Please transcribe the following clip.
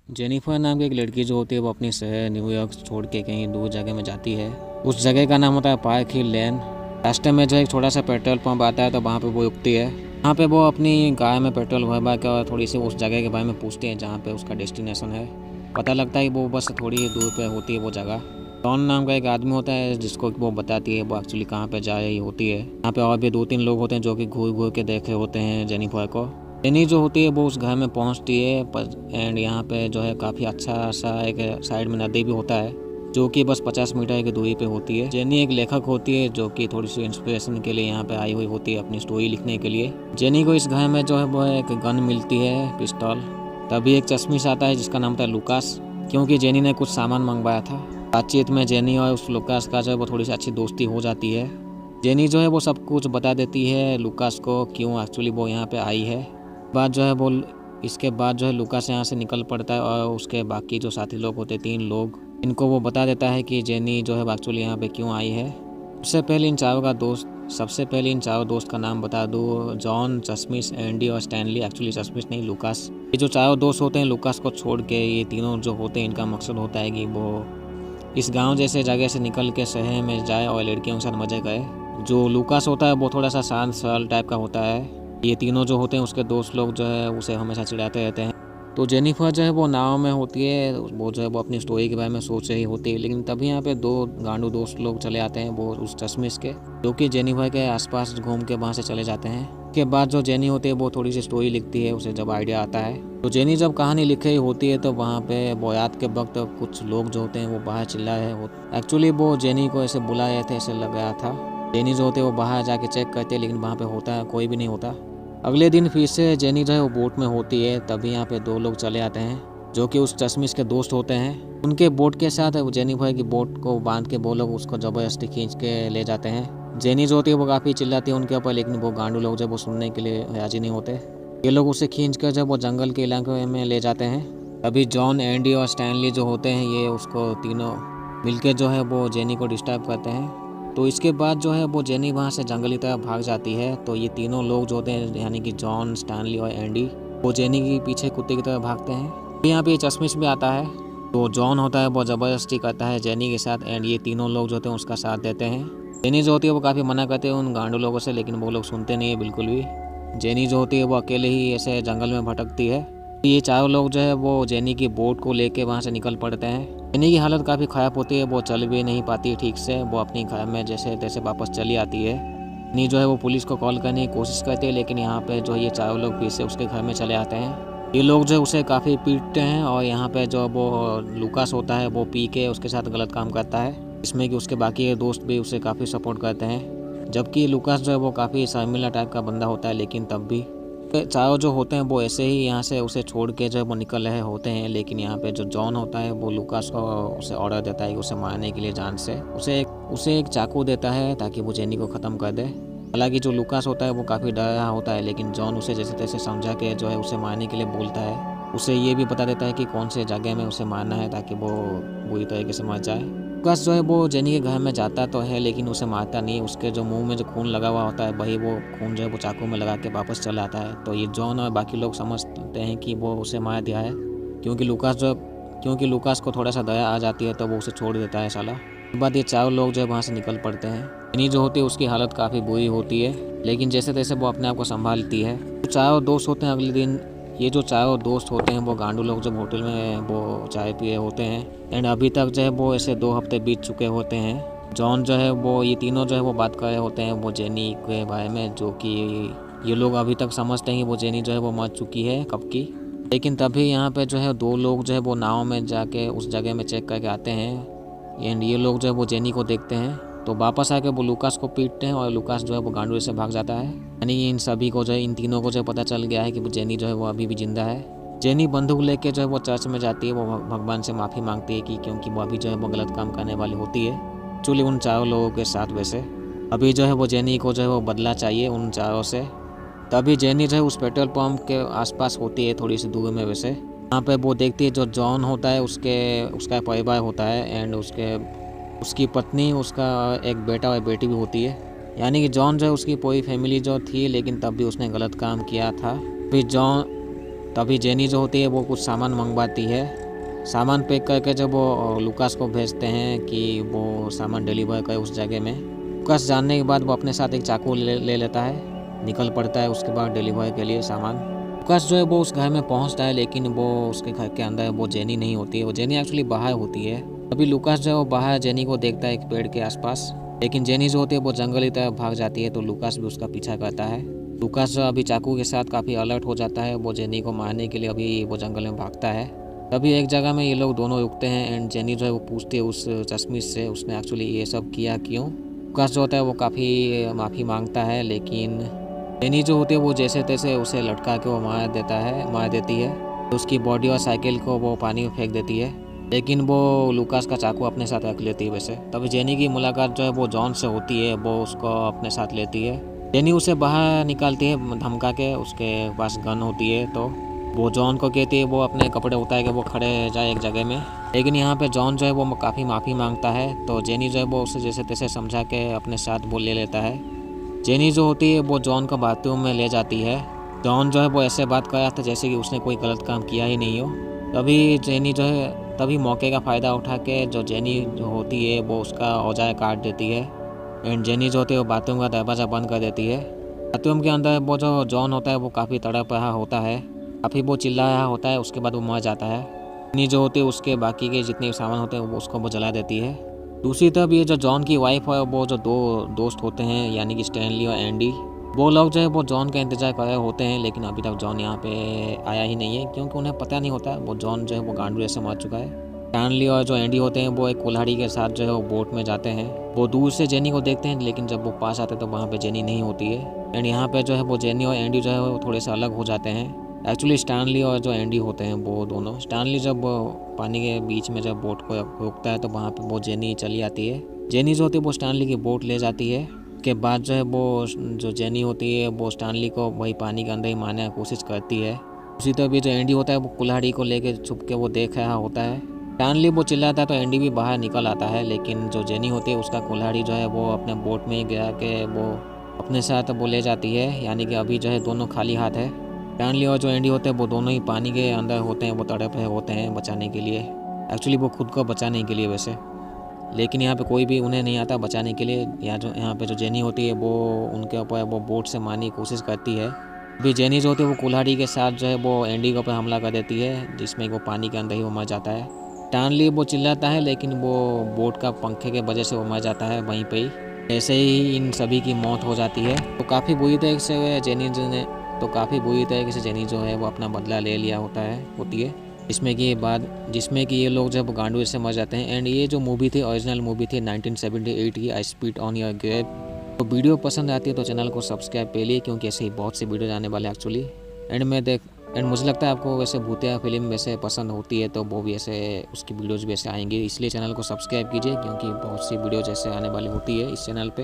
Jennifer नाम की एक लड़की जो होती है वो अपनी शहर न्यूयॉर्क छोड़ के कहीं दूर जगह में जाती है। उस जगह का नाम होता है पार्क हिल लेन। रास्ते में जो एक छोटा सा पेट्रोल पंप आता है तो वहाँ पे वो रुकती है। वहाँ पे वो अपनी कार में पेट्रोल भरवा के और थोड़ी सी उस जगह के बारे में पूछती है जहाँ पे उसका डेस्टिनेशन है। पता लगता है कि वो बस थोड़ी ही दूर पे होती है वो जगह। जॉन नाम का एक आदमी होता है जिसको वो बताती है वो एक्चुअली कहाँ पे जा रही होती है। यहाँ पे और भी 2-3 लोग होते हैं जो कि घूर घूर के देख रहे होते हैं जेनिफर को। जेनी जो होती है वो उस घर में पहुंचती है पर एंड यहाँ पे जो है काफ़ी अच्छा सा एक साइड में नदी भी होता है जो कि बस 50 मीटर की दूरी पे होती है। जेनी एक लेखक होती है जो कि थोड़ी सी इंस्पिरेशन के लिए यहाँ पे आई हुई होती है अपनी स्टोरी लिखने के लिए। जेनी को इस घर में जो है वो एक गन मिलती है, पिस्तौल। तभी एक चश्मिश आता है जिसका नाम था लुकास, क्योंकि जेनी ने कुछ सामान मंगवाया था। बातचीत में जेनी और उस लुकास का जो है वो थोड़ी सी अच्छी दोस्ती हो जाती है। जेनी जो है वो सब कुछ बता देती है लुकास को क्यों एक्चुअली वो यहाँ पे आई है। बाद जो है वो इसके बाद जो है लुकास यहाँ से निकल पड़ता है और उसके बाकी जो साथी लोग होते 3 लोग इनको वो बता देता है कि जेनी जो है एक्चुअली यहाँ पे क्यों आई है। सबसे पहले इन चारों दोस्त का नाम बता दूँ, जॉन, चश्मिश, एंडी और स्टैनली। एक्चुअली चश्मिश नहीं, लुकास। ये जो चारों दोस्त होते हैं लुकास को छोड़ के, ये तीनों जो होते हैं इनका मकसद होता है कि वो इस गांव जैसे जगह से निकल के शहर में जाए और लड़कियों के साथ मजे करे। जो लुकास होता है वो थोड़ा सा शांत सरल टाइप का होता है। ये तीनों जो होते हैं उसके दोस्त लोग जो है उसे हमेशा चिढ़ाते रहते हैं। तो जेनिफर जो है वो नाव में होती है, वो जो है वो अपनी स्टोरी के बारे में सोच रही होती है। लेकिन तभी यहाँ पे 2 गांडू दोस्त लोग चले आते हैं, वो उस चश्मिश के, जो कि जेनिफर के आसपास घूम के वहाँ से चले जाते हैं। उसके बाद जो जेनी होती है वो थोड़ी सी स्टोरी लिखती है, उसे जब आइडिया आता है। तो जेनी जब कहानी लिख रही होती है तो वहाँ पे बोयात के वक्त कुछ लोग जो होते हैं वो बाहर चिल्लाए हैं। एक्चुअली वो जेनी को ऐसे बुलाए थे, ऐसे लग रहा था। जेनी जो होते हैं वो बाहर जाके चेक करते हैं लेकिन वहाँ पे होता है कोई भी नहीं होता। अगले दिन फिर से जेनी जो है वो बोट में होती है, तभी यहाँ पे 2 लोग चले आते हैं जो कि उस चश्मिश के दोस्त होते हैं। उनके बोट के साथ जेनी भाई की बोट को बांध के वो लोग उसको ज़बरदस्ती खींच के ले जाते हैं। जेनी जो होती है वो काफ़ी चिल्लाती है उनके ऊपर, लेकिन वो गांडू लोग जब वो सुनने के लिए राजी नहीं होते। ये लोग उसे खींच कर जब वो जंगल के इलाके में ले जाते हैं, तभी जॉन, एंडी और स्टैनली जो होते हैं ये उसको तीनों मिलकर जो है वो जेनी को डिस्टर्ब करते हैं। तो इसके बाद जो है वो जेनी वहाँ से जंगली तरफ भाग जाती है। तो ये तीनों लोग जो होते हैं यानी कि जॉन, स्टैनली और एंडी, वो जेनी के पीछे कुत्ते की तरह भागते हैं। यहाँ पे चश्मिश भी आता है। तो जॉन होता है वो ज़बरदस्ती करता है जेनी के साथ एंड ये तीनों लोग जो होते हैं उसका साथ देते हैं। जेनी जो होती है वो काफ़ी मना करते हैं उन गांडू लोगों से, लेकिन वो लोग सुनते नहीं है बिल्कुल भी। जेनी जो होती है वो अकेले ही ऐसे जंगल में भटकती है। ये चारों लोग जो है वो जेनी की बोट को लेके वहाँ से निकल पड़ते हैं। जेनी की हालत काफ़ी ख़राब होती है, वो चल भी नहीं पाती है ठीक से। वो अपनी घर में जैसे तैसे वापस चली आती है। जेनी जो है वो पुलिस को कॉल करने की कोशिश करती है, लेकिन यहाँ पे जो ये चारों लोग फिर से उसके घर में चले आते हैं। ये लोग जो उसे काफ़ी पीटते हैं और यहाँ पे जो वो लुकास होता है वो पी के उसके साथ गलत काम करता है, इसमें कि उसके बाकी के दोस्त भी उसे काफ़ी सपोर्ट करते हैं। जबकि लुकास जो है वो काफ़ी शर्मिला टाइप का बंदा होता है, लेकिन तब भी चारों जो होते हैं वो ऐसे ही यहाँ से उसे छोड़ के जो है वो निकल रहे होते हैं। लेकिन यहाँ पे जो जॉन होता है वो लुकास को उसे ऑर्डर देता है कि उसे मारने के लिए जान से उसे एक चाकू देता है ताकि वो जेनी को ख़त्म कर दे। हालांकि जो लुकास होता है वो काफ़ी डर रहा होता है, लेकिन जॉन उसे जैसे तैसे समझा के जो है उसे मारने के लिए बोलता है। उसे ये भी बता देता है कि कौन से जगह में उसे मारना है ताकि वो बुरी तरीके से मर जाए। लुकास जो है वो जेनी के घर में जाता तो है लेकिन उसे मारता नहीं। उसके जो मुंह में जो खून लगा हुआ होता है वही वो खून जो है वो चाकू में लगा के वापस चला आता है। तो ये जॉन और बाकी लोग समझते हैं कि वो उसे मार दिया है, क्योंकि लुकास को थोड़ा सा दया आ जाती है तो वो उसे छोड़ देता है साला। उसके बाद ये चारों लोग जो है वहाँ से निकल पड़ते हैं। जेनी जो होती है उसकी हालत काफ़ी बुरी होती है, लेकिन जैसे तैसे वो अपने आप को संभालती है। तो चारों दोस्त होते हैं अगले दिन, ये जो चारों दोस्त होते हैं वो गांडू लोग जब होटल में वो चाय पिए होते हैं एंड अभी तक जो है वो ऐसे 2 हफ्ते बीत चुके होते हैं। जॉन जो है वो ये तीनों जो है वो बात कर रहे होते हैं वो जेनी के बारे में, जो कि ये लोग अभी तक समझते हैं कि वो जेनी जो है वो मर चुकी है कब की। लेकिन तभी यहाँ पे जो है 2 लोग जो है वो नाव में जाके उस जगह में चेक करके आते हैं एंड ये लोग जो है वो जेनी को देखते हैं। तो वापस आके वो लुकास को पीटते हैं और लुकास जो है वो गांडू से भाग जाता है। यानी इन सभी को जो है इन तीनों को जो पता चल गया है कि वो जेनी जो है वो अभी भी जिंदा है। जेनी बंदूक लेके जो है वो चर्च में जाती है, वो भगवान से माफ़ी मांगती है कि क्योंकि वो अभी जो है वो गलत काम करने वाली होती है एक्चुअली उन चारों लोगों के साथ। वैसे अभी जो है वो जेनी को जो है वो बदला चाहिए उन चारों से। तभी जेनी जो है उस पेट्रोल पंप के आसपास होती है थोड़ी सी दूर में। वैसे यहाँ पे वो देखती है जो जॉन होता है उसका परिवार होता है एंड उसकी पत्नी, उसका एक बेटा और बेटी भी होती है। यानी कि जॉन जो है उसकी पूरी फैमिली जो थी, लेकिन तब भी उसने गलत काम किया था। फिर तभी जेनी जो होती है वो कुछ सामान मंगवाती है। सामान पैक करके जब वो लुकास को भेजते हैं कि वो सामान डिलीवर करे उस जगह में। लुकास जानने के बाद वो अपने साथ एक चाकू ले लेता है, निकल पड़ता है उसके बाद डिलीवर के लिए सामान। लुकास जो है वो उस घर में पहुंचता है, लेकिन वो उसके घर के अंदर वो जेनी नहीं होती है, वो जेनी एक्चुअली बाहर होती है। अभी लुकास जो है वो बाहर जेनी को देखता है एक पेड़ के आसपास, लेकिन जेनी जो होती है वो जंगल की तरफ भाग जाती है, तो लुकास भी उसका पीछा करता है। लुकास जो अभी चाकू के साथ काफ़ी अलर्ट हो जाता है, वो जेनी को मारने के लिए अभी वो जंगल में भागता है। तभी एक जगह में ये लोग दोनों रुकते हैं एंड जेनी जो है वो पूछती है उस चश्मिश से उसने एक्चुअली ये सब किया क्यों। लुकास जो होता है वो काफ़ी माफ़ी मांगता है, लेकिन जेनी जो होती है वो जैसे तैसे उसे लटका के वो मार देती है। तो उसकी बॉडी और साइकिल को वो पानी में फेंक देती है, लेकिन वो लुकास का चाकू अपने साथ रख लेती है वैसे। तभी जेनी की मुलाकात जो है वो जॉन से होती है, वो उसको अपने साथ लेती है। जेनी उसे बाहर निकालती है धमका के, उसके पास गन होती है, तो वो जॉन को कहती है वो अपने कपड़े उतार के वो खड़े जाए एक जगह में। लेकिन यहाँ पे जॉन जो है वो काफ़ी माफ़ी मांगता है, तो जेनी जो है वो उसे जैसे तैसे समझा के अपने साथ वो ले लेता है। जेनी जो होती है वो जॉन को बाथरूम में ले जाती है। जॉन जो है वो ऐसे बात कर रहा था जैसे कि उसने कोई गलत काम किया ही नहीं हो। तभी मौके का फ़ायदा उठा के जो जेनी जो होती है वो उसका औजार काट देती है एंड जेनी जो होती है वो बाथरूम का दरवाज़ा बंद कर देती है। बाथरूम के अंदर वो जो जॉन होता है वो काफ़ी तड़प रहा होता है, काफ़ी वो चिल्ला रहा होता है, उसके बाद वो मर जाता है। जेनी जो होती है उसके बाकी के जितने सामान होते हैं वो उसको वो जला देती है। दूसरी तरफ ये जो जॉन की वाइफ है वो जो दो दोस्त होते हैं यानी कि स्टैनली और एंडी, वो लोग जो है वो जॉन का इंतज़ार कर रहे होते हैं, लेकिन अभी तक जॉन यहाँ पे आया ही नहीं है, क्योंकि उन्हें पता नहीं होता वो जॉन जो है वो गांडू जैसे मार चुका है। स्टैनली और जो एंडी होते हैं वो एक कुल्हाड़ी के साथ जो है वो बोट में जाते हैं। वो दूर से जेनी को देखते हैं, लेकिन जब वो पास आते हैं तो वहाँ पे जेनी नहीं होती है एंड यहाँ पे जो है वो जेनी और एंडी जो है वो थोड़े से अलग हो जाते हैं। एक्चुअली स्टैनली और जो एंडी होते हैं वो दोनों, स्टैनली जब पानी के बीच में जब बोट को रोकता है तो वहाँ पे वो जेनी चली आती है। जेनी जो होती है वो स्टैनली की बोट ले जाती है। के बाद जो है वो जो जेनी होती है वो स्टैनली को वही पानी के अंदर ही मारने की कोशिश करती है। उसी तरह भी जो एंडी होता है वो कुल्हाड़ी को लेके छुप के वो देख रहा होता है। स्टैनली वो चिल्लाता है तो एंडी भी बाहर निकल आता है, लेकिन जो जेनी होती है उसका कुल्हाड़ी जो है वो अपने बोट में ही गिरा के वो अपने साथ वो ले जाती है, यानी कि अभी जो है दोनों खाली हाथ है। स्टैनली और जो एंडी होते हैं वो दोनों ही पानी के अंदर होते हैं, वो तड़प रहे होते हैं बचाने के लिए, एक्चुअली वो खुद को बचाने के लिए वैसे, लेकिन यहाँ पे कोई भी उन्हें नहीं आता बचाने के लिए। यहाँ पे जो जेनी होती है वो उनके ऊपर वो बोट से मारने की कोशिश करती है। अभी जेनी जो होती है वो कुल्हाड़ी के साथ जो है वो एंडी के ऊपर हमला कर देती है, जिसमें वो पानी के अंदर ही वो मर जाता है। स्टैनली वो चिल्लाता है, लेकिन वो बोट का पंखे के वजह से वो मर जाता है वहीं पे ही। ऐसे ही इन सभी की मौत हो जाती है। तो काफ़ी बुरी तरीके से जेनी जो है वो अपना बदला ले लिया होती है, जिसमें कि ये लोग जब गांडू से मर जाते हैं। एंड ये जो मूवी थी ओरिजिनल मूवी थी 1978 की, आई स्पीड ऑन योर ग्रेव। तो वीडियो पसंद आती है तो चैनल को सब्सक्राइब पे लिए, क्योंकि ऐसे ही बहुत सी वीडियो आने वाले एक्चुअली। एंड मुझे लगता है आपको वैसे भूतिया फिल्म वैसे पसंद होती है तो वो भी ऐसे उसकी वीडियोज़ भी ऐसे आएंगी, इसलिए चैनल को सब्सक्राइब कीजिए, क्योंकि बहुत सी वीडियोज़ ऐसे आने वाली होती है इस चैनल पे।